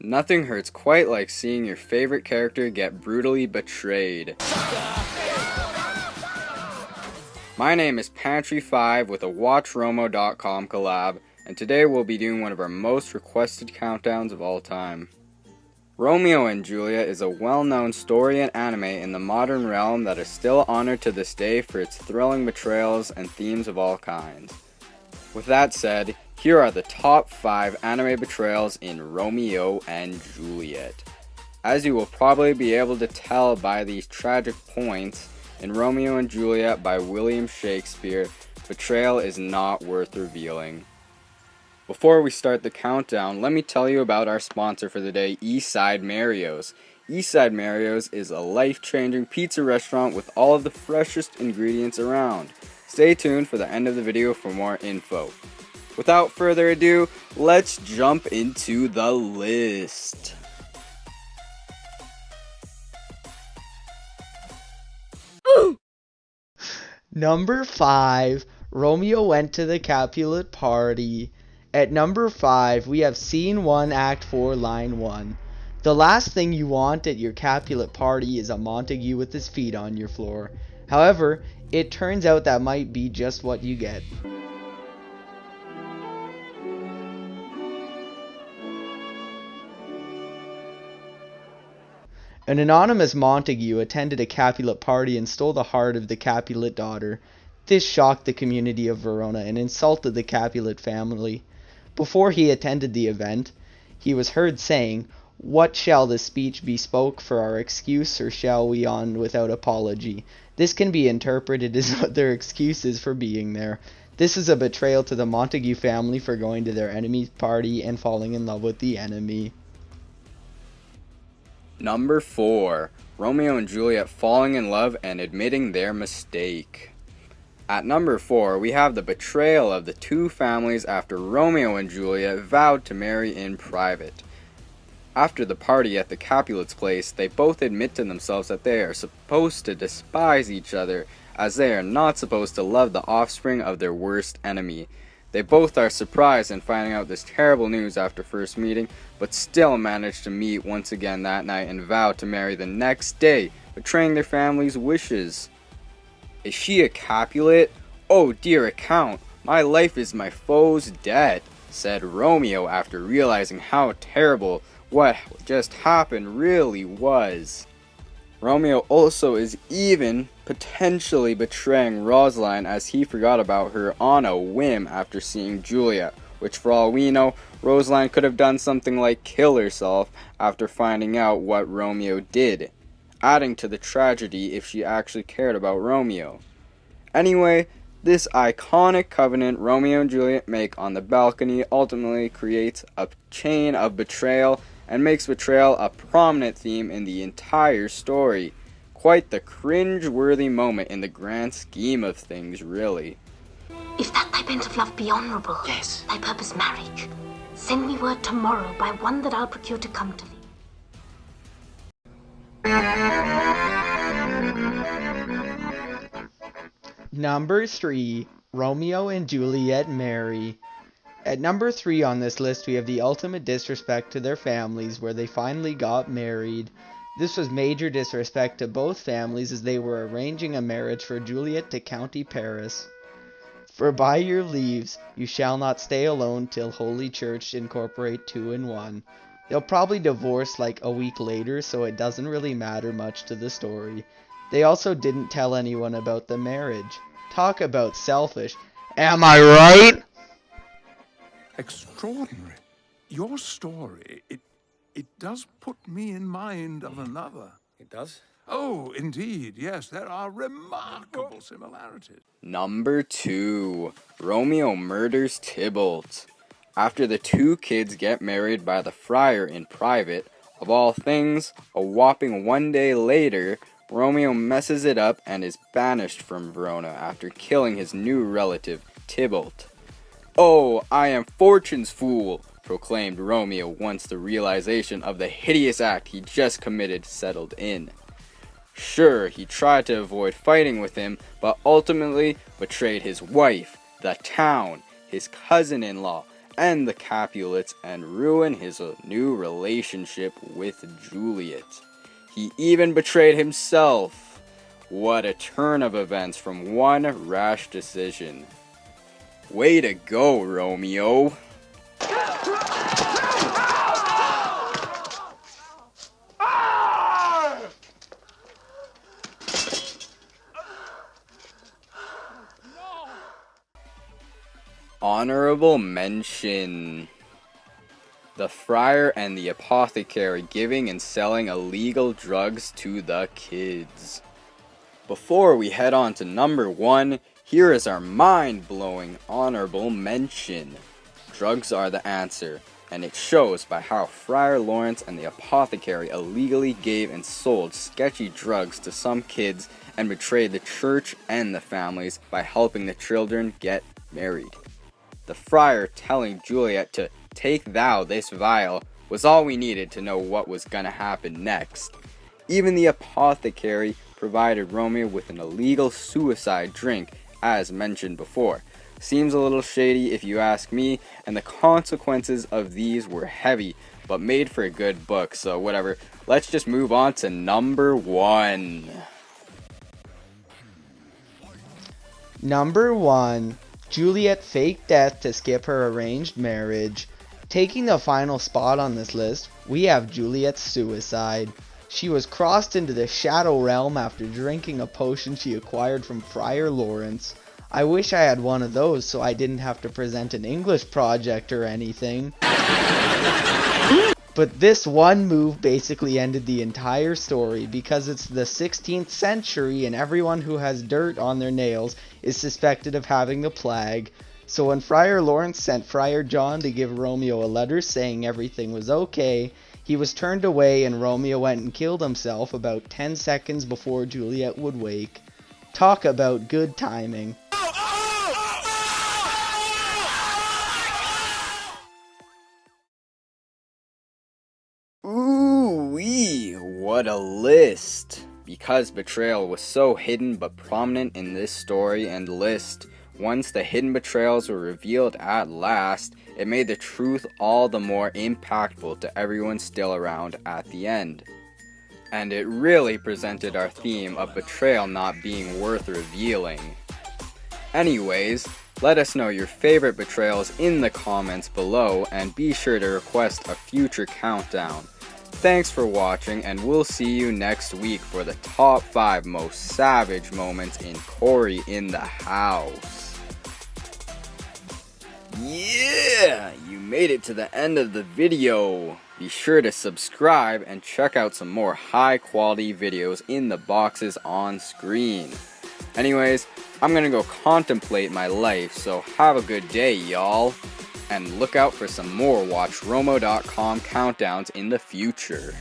Nothing hurts quite like seeing your favorite character get brutally betrayed. My name is Pantry5 with a WatchRomo.com collab, and today we'll be doing one of our most requested countdowns of all time. Romeo and Juliet is a well-known story and anime in the modern realm that is still honored to this day for its thrilling betrayals and themes of all kinds. With that said, here are the top 5 anime betrayals in Romeo and Juliet. As you will probably be able to tell by these tragic points, in Romeo and Juliet by William Shakespeare, betrayal is not worth revealing. Before we start the countdown, let me tell you about our sponsor for the day, Eastside Mario's. Eastside Mario's is a life-changing pizza restaurant with all of the freshest ingredients around. Stay tuned for the end of the video for more info. Without further ado, let's jump into the list. Number 5, Romeo went to the Capulet party. At number 5, we have Scene 1, Act 4, Line 1. The last thing you want at your Capulet party is a Montague with his feet on your floor. However, it turns out that might be just what you get. An anonymous Montague attended a Capulet party and stole the heart of the Capulet daughter. This shocked the community of Verona and insulted the Capulet family. Before he attended the event, he was heard saying, "What shall this speech be spoke for our excuse, or shall we on without apology?" This can be interpreted as what their excuse is for being there. This is a betrayal to the Montague family for going to their enemy's party and falling in love with the enemy. Number 4, Romeo and Juliet falling in love and admitting their mistake. At number 4, we have the betrayal of the two families after Romeo and Juliet vowed to marry in private. After the party at the Capulet's place, they both admit to themselves that they are supposed to despise each other, as they are not supposed to love the offspring of their worst enemy. They both are surprised in finding out this terrible news after first meeting, but still manage to meet once again that night and vow to marry the next day, betraying their family's wishes. "Is she a Capulet? Oh dear account, my life is my foe's debt," said Romeo after realizing how terrible what just happened really was. Romeo also is even potentially betraying Rosaline as he forgot about her on a whim after seeing Juliet, which for all we know, Rosaline could have done something like kill herself after finding out what Romeo did, adding to the tragedy if she actually cared about Romeo. Anyway, this iconic covenant Romeo and Juliet make on the balcony ultimately creates a chain of betrayal and makes betrayal a prominent theme in the entire story. Quite the cringe-worthy moment in the grand scheme of things, really. If that thy bent of love be honourable, yes, thy purpose marriage, send me word tomorrow by one that I'll procure to come to thee. Number 3, Romeo and Juliet marry. At number 3 on this list, we have the ultimate disrespect to their families, where they finally got married. This was major disrespect to both families, as they were arranging a marriage for Juliet to County Paris. "For by your leaves, you shall not stay alone till Holy Church incorporate 2 in 1. They'll probably divorce like a week later, so it doesn't really matter much to the story. They also didn't tell anyone about the marriage. Talk about selfish. Am I right? extraordinary. Your story, it does put me in mind of another. It does? Oh, indeed, yes, there are remarkable similarities. Number 2, Romeo murders Tybalt. After the two kids get married by the friar in private, of all things, a whopping 1 day later, Romeo messes it up and is banished from Verona after killing his new relative, Tybalt. "Oh, I am Fortune's fool," proclaimed Romeo once the realization of the hideous act he just committed settled in. Sure, he tried to avoid fighting with him, but ultimately betrayed his wife, the town, his cousin-in-law, end the Capulets and ruin his new relationship with Juliet. He even betrayed himself. What a turn of events from one rash decision. Way to go, Romeo. Honorable mention. The friar and the apothecary giving and selling illegal drugs to the kids. Before we head on to number 1, here is our mind-blowing honorable mention. Drugs are the answer, and it shows by how Friar Lawrence and the apothecary illegally gave and sold sketchy drugs to some kids and betrayed the church and the families by helping the children get married. The friar telling Juliet to "take thou this vial" was all we needed to know what was gonna happen next. Even the apothecary provided Romeo with an illegal suicide drink, as mentioned before. Seems a little shady if you ask me, and the consequences of these were heavy, but made for a good book, so whatever. Let's just move on to number 1. Number 1. Juliet faked death to skip her arranged marriage. Taking the final spot on this list, we have Juliet's Suicide. She was crossed into the Shadow Realm after drinking a potion she acquired from Friar Lawrence. I wish I had one of those so I didn't have to present an English project or anything. But this one move basically ended the entire story because it's the 16th century and everyone who has dirt on their nails is suspected of having the plague. So when Friar Lawrence sent Friar John to give Romeo a letter saying everything was okay, he was turned away and Romeo went and killed himself about 10 seconds before Juliet would wake. Talk about good timing. Ooh-wee, what a list! Because betrayal was so hidden but prominent in this story and list, once the hidden betrayals were revealed at last, it made the truth all the more impactful to everyone still around at the end. And it really presented our theme of betrayal not being worth revealing. Anyways, let us know your favorite betrayals in the comments below and be sure to request a future countdown. Thanks for watching and we'll see you next week for the top 5 most savage moments in Corey in the House. Yeah! You made it to the end of the video. Be sure to subscribe and check out some more high quality videos in the boxes on screen. Anyways, I'm gonna go contemplate my life, so have a good day, y'all. And look out for some more WatchRomo.com countdowns in the future.